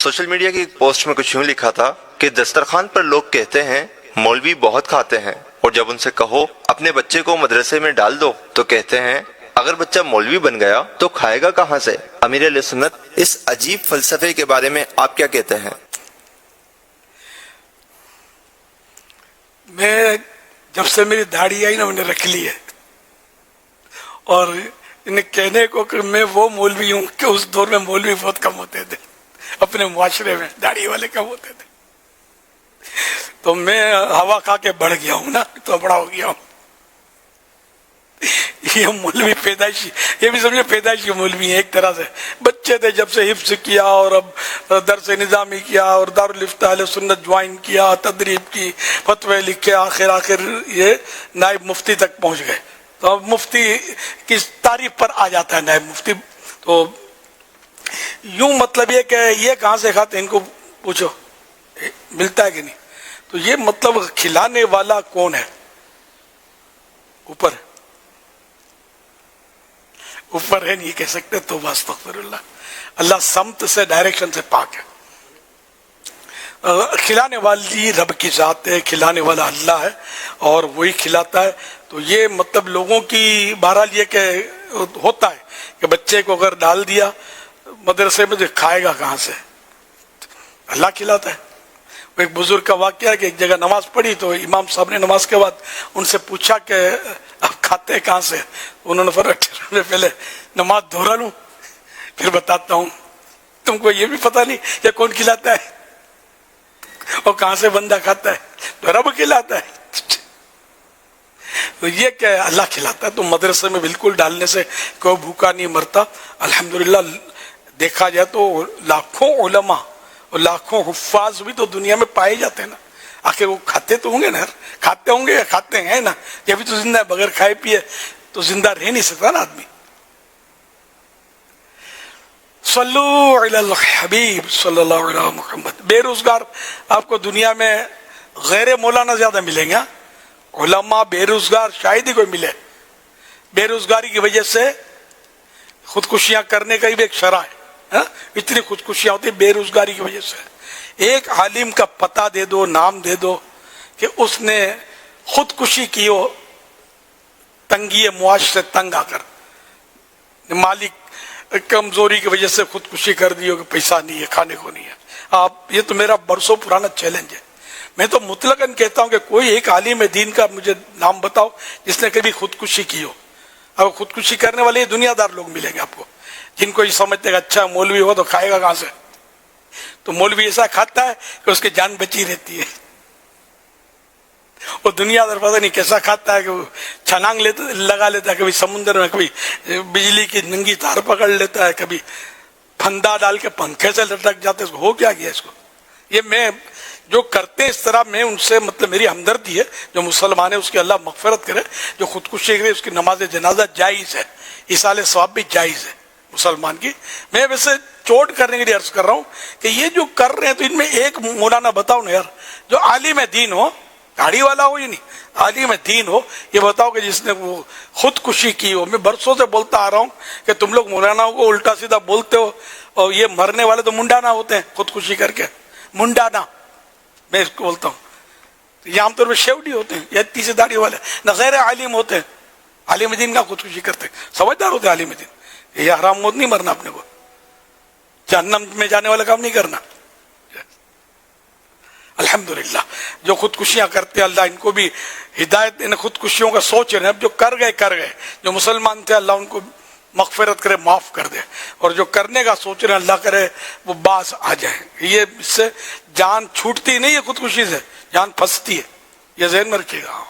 Social media کی ایک post میں کچھ یوں لکھا تھا کہ دسترخوان پر لوگ کہتے ہیں مولوی بہت کھاتے ہیں، اور جب ان سے کہو اپنے بچے کو مدرسے میں ڈال دو تو کہتے ہیں اگر بچہ مولوی بن گیا تو کھائے گا کہاں سے؟ امیر اہل سنت، اس عجیب فلسفے کے بارے میں آپ کیا کہتے ہیں؟ میں جب سے میری داڑھی آئی نا میں نے رکھ لی ہے، اور انہیں کہنے کو کہ میں وہ مولوی ہوں کہ اس دور میں مولوی بہت کم ہوتے تھے، اپنے معاشرے میں داڑھی والے کم ہوتے تھے، تو میں ہوا کھا کے بڑھ گیا ہوں نا، تو بڑا ہو گیا ہوں۔ یہ مولوی پیدائشی، یہ بھی سمجھے پیدائشی مولوی ہیں ایک طرح سے، بچے تھے جب سے حفظ کیا اور اب درس نظامی کیا اور دارالفتہ اہل سنت جوائن کیا، تدریب کی، فتوے لکھے، آخر یہ نائب مفتی تک پہنچ گئے۔ تو اب مفتی کی تعریف پر آ جاتا ہے نائب مفتی۔ تو یوں مطلب یہ کہ یہ کہاں سے کھاتے ہیں، ان کو پوچھو ملتا ہے کہ نہیں؟ تو یہ مطلب کھلانے والا کون ہے؟ اوپر اوپر ہے، نہیں کہہ سکتے، تو استغفر اللہ، اللہ سمت سے، ڈائریکشن سے پاک ہے۔ کھلانے والی رب کی ذات ہے، کھلانے والا اللہ ہے اور وہی کھلاتا ہے۔ تو یہ مطلب لوگوں کی بہرحال یہ کہ ہوتا ہے کہ بچے کو اگر ڈال دیا مدرسے میں تو کھائے گا کہاں سے؟ اللہ کھلاتا ہے۔ ایک بزرگ کا واقعہ ہے کہ ایک جگہ نماز پڑھی تو امام صاحب نے نماز کے بعد ان سے پوچھا کہ اب کھاتے کہاں سے؟ انہوں نے فرمایا میں پہلے نماز دہرا لوں پھر بتاتا ہوں، تم کو یہ بھی پتہ نہیں یہ کون کھلاتا ہے اور کہاں سے بندہ کھاتا ہے؟ تو رب کھلاتا ہے۔ تو یہ کہ اللہ کھلاتا ہے، تو مدرسے میں بالکل ڈالنے سے کوئی بھوکا نہیں مرتا۔ الحمدللہ دیکھا جائے تو لاکھوں علماء اور لاکھوں حفاظ بھی تو دنیا میں پائے جاتے ہیں نا، آخر وہ کھاتے تو ہوں گے نا، کھاتے ہوں گے یا کھاتے ہیں نا، یہ بھی تو زندہ ہے، بغیر کھائے پیے تو زندہ رہ نہیں سکتا نا آدمی۔ صلو علی الحبیب صلی اللہ علیہ محمد۔ بے روزگار آپ کو دنیا میں غیر مولانا زیادہ ملیں گے، علماء بے روزگار شاید ہی کوئی ملے۔ بے روزگاری کی وجہ سے خودکشیاں کرنے کا بھی ایک شرح ہے، اتنی خودکشیاں ہوتی بے روزگاری کی وجہ سے۔ ایک عالم کا پتہ دے دو، نام دے دو کہ اس نے خودکشی کی ہو، تنگی معاش سے تنگ آ کر، مالک کمزوری کی وجہ سے خودکشی کر دی ہو کہ پیسہ نہیں ہے، کھانے کو نہیں ہے۔ آپ یہ تو میرا برسوں پرانا چیلنج ہے، میں تو مطلقاً کہتا ہوں کہ کوئی ایک عالم دین کا مجھے نام بتاؤ جس نے کبھی خودکشی کی ہو۔ اب خودکشی کرنے والے دنیا دار لوگ ملیں گے آپ کو، جن کو یہ سمجھتے ہیں کہ اچھا مولوی ہو تو کھائے گا کہاں سے؟ تو مولوی ایسا کھاتا ہے کہ اس کی جان بچی رہتی ہے، وہ دنیا دار پتہ نہیں کیسا کھاتا ہے کہ وہ چھلانگ لگا لیتا ہے، کبھی سمندر میں، کبھی بجلی کی ننگی تار پکڑ لیتا ہے، کبھی پھندا ڈال کے پنکھے سے لٹک جاتے ہیں۔ ہو کیا گیا اس کو؟ یہ میں جو کرتے اس طرح میں ان سے مطلب میری ہمدردی ہے، جو مسلمان ہے اس کی اللہ مغفرت کرے، جو خودکشی کرے اس کی نماز جنازہ جائز ہے، ایصال ثواب بھی جائز ہے مسلمان کی۔ میں ویسے چوٹ کرنے کے لیے عرض کر رہا ہوں کہ یہ جو کر رہے ہیں تو ان میں ایک مولانا بتاؤ نا یار، جو عالم دین ہو، داڑھی والا ہو یا نہیں، عالم دین ہو، یہ بتاؤ کہ جس نے وہ خودکشی کی ہو۔ میں برسوں سے بولتا آ رہا ہوں کہ تم لوگ مولاناؤں کو الٹا سیدھا بولتے ہو، اور یہ مرنے والے تو منڈانا ہوتے ہیں خودکشی کر کے، منڈانا میں اس کو بولتا ہوں۔ یہ عام طور پہ شیوڈی ہوتے ہیں یا اتنی سے داڑھی والے، نہ غیر عالم ہوتے ہیں، عالم دین کا خودکشی کرتے ہیں، سمجھدار ہوتے ہیں عالم دین۔ یہ حرام موت نہیں مرنا اپنے کو، جہنم میں جانے والا کام نہیں کرنا۔ الحمدللہ جو خودکشیاں کرتے ہیں اللہ ان کو بھی ہدایت، ان خودکشیوں کا سوچ رہے ہیں، اب جو کر گئے، جو مسلمان تھے اللہ ان کو مغفرت کرے، معاف کر دے، اور جو کرنے کا سوچ رہے ہیں اللہ کرے وہ باز آ جائیں۔ یہ اس سے جان چھوٹتی نہیں ہے، خودکشی سے جان پھنستی ہے، یہ ذہن میں رکھیے گا۔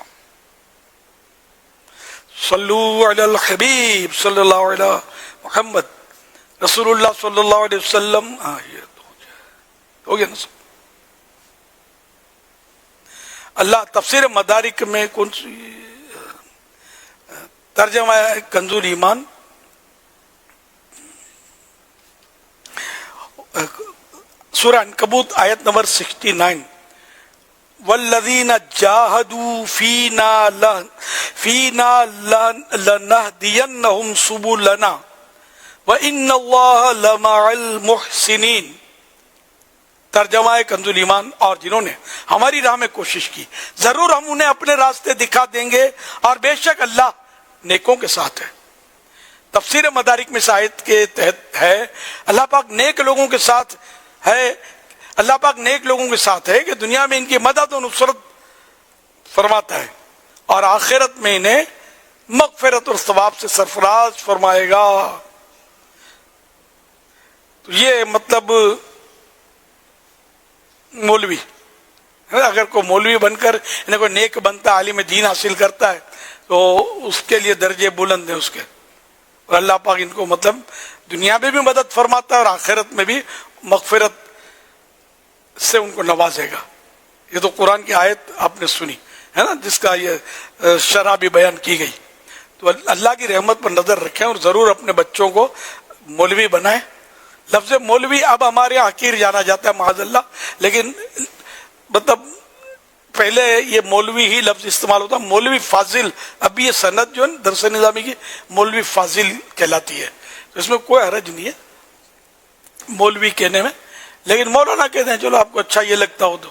صلو علی الحبیب صلی اللہ علیہ محمد رسول اللہ صلی اللہ علیہ وسلم۔ یہ ہو گیا نا سب؟ اللہ تفسیر مدارک میں کون سی ترجمہ ہے؟ کنزول ایمان، سورہ عنکبوت آیت نمبر 69، والذین جاہدوا فینا لنہدینہم سبلنا وان اللہ لمع المحسنین۔ ترجمہ کنزُل ایمان اور جنہوں نے ہماری راہ میں کوشش کی، ضرور ہم انہیں اپنے راستے دکھا دیں گے، اور بے شک اللہ نیکوں کے ساتھ ہے۔ تفسیر مدارک میں آیت کے تحت ہے اللہ پاک نیک لوگوں کے ساتھ ہے، اللہ پاک نیک لوگوں کے ساتھ ہے کہ دنیا میں ان کی مدد و نصرت فرماتا ہے، اور آخرت میں انہیں مغفرت اور ثواب سے سرفراز فرمائے گا۔ تو یہ مطلب مولوی، اگر کوئی مولوی بن کر انہیں کوئی نیک بنتا، عالم دین حاصل کرتا ہے، تو اس کے لیے درجے بلند ہیں اس کے، اور اللہ پاک ان کو مطلب دنیا میں بھی مدد فرماتا ہے اور آخرت میں بھی مغفرت سے ان کو نوازے گا۔ یہ تو قرآن کی آیت آپ نے سنی ہے نا، جس کا یہ شرح بھی بیان کی گئی۔ تو اللہ کی رحمت پر نظر رکھیں اور ضرور اپنے بچوں کو مولوی بنائیں۔ لفظ مولوی اب ہمارے یہاں حقیر جانا جاتا ہے معاذ اللہ، لیکن مطلب پہلے یہ مولوی ہی لفظ استعمال ہوتا، مولوی فاضل، اب یہ سند جو ہے درس نظامی کی مولوی فاضل کہلاتی ہے، تو اس میں کوئی حرج نہیں ہے مولوی کہنے میں، لیکن مولانا کہتے ہیں چلو آپ کو اچھا یہ لگتا ہو تو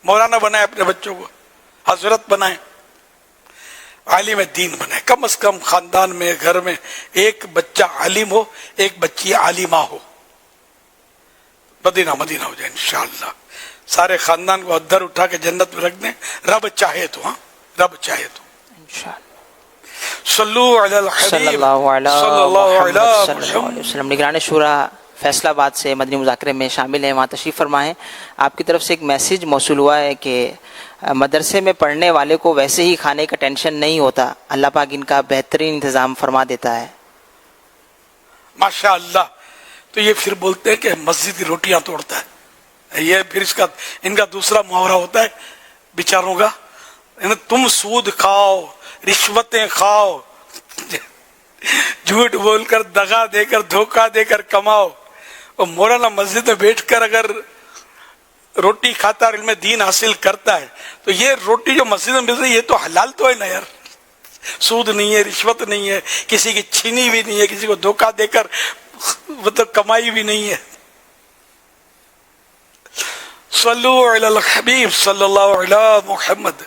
مولانا بنائیں، اپنے بچوں کو حضرت بنائیں، عالم دین بنائیں، کم از کم خاندان میں گھر میں ایک بچہ عالم ہو، ایک بچی عالمہ ہو، مدینہ مدینہ ہو جائے انشاءاللہ، سارے خاندان کو ادھر اٹھا کے جنت میں رکھ دیں، رب چاہے تو، ہاں رب چاہے تو انشاءاللہ۔ صلو علی الحبیب صلی اللہ علیہ وسلم۔ نگران شورا فیصل آباد سے مدنی مذاکرے میں شامل ہیں، وہاں تشریف فرما ہے، آپ کی طرف سے ایک میسیج موصول ہوا ہے کہ مدرسے میں پڑھنے والے کو ویسے ہی کھانے کا ٹینشن نہیں ہوتا، اللہ پاک ان کا بہترین انتظام فرما دیتا ہے۔ ماشاء اللہ۔ تو یہ پھر بولتے ہیں کہ مسجد کی روٹیاں توڑتا ہے، یہ پھر ان کا دوسرا محاورہ ہوتا ہے بیچاروں کا، تم سود کھاؤ، رشوتیں کھاؤ، جھوٹ بول کر، دغا دے کر، دھوکہ دے کر کماؤ، اور مولانا مسجد میں بیٹھ کر اگر روٹی کھاتا اور علم دین حاصل کرتا ہے تو یہ روٹی جو مسجد میں مل رہی ہے یہ تو حلال تو ہے نا یار، سود نہیں ہے، رشوت نہیں ہے، کسی کی چھینی بھی نہیں ہے، کسی کو دھوکہ دے کر مطلب کمائی بھی نہیں ہے۔ صلو علی الحبیب صلی اللہ علیہ محمد۔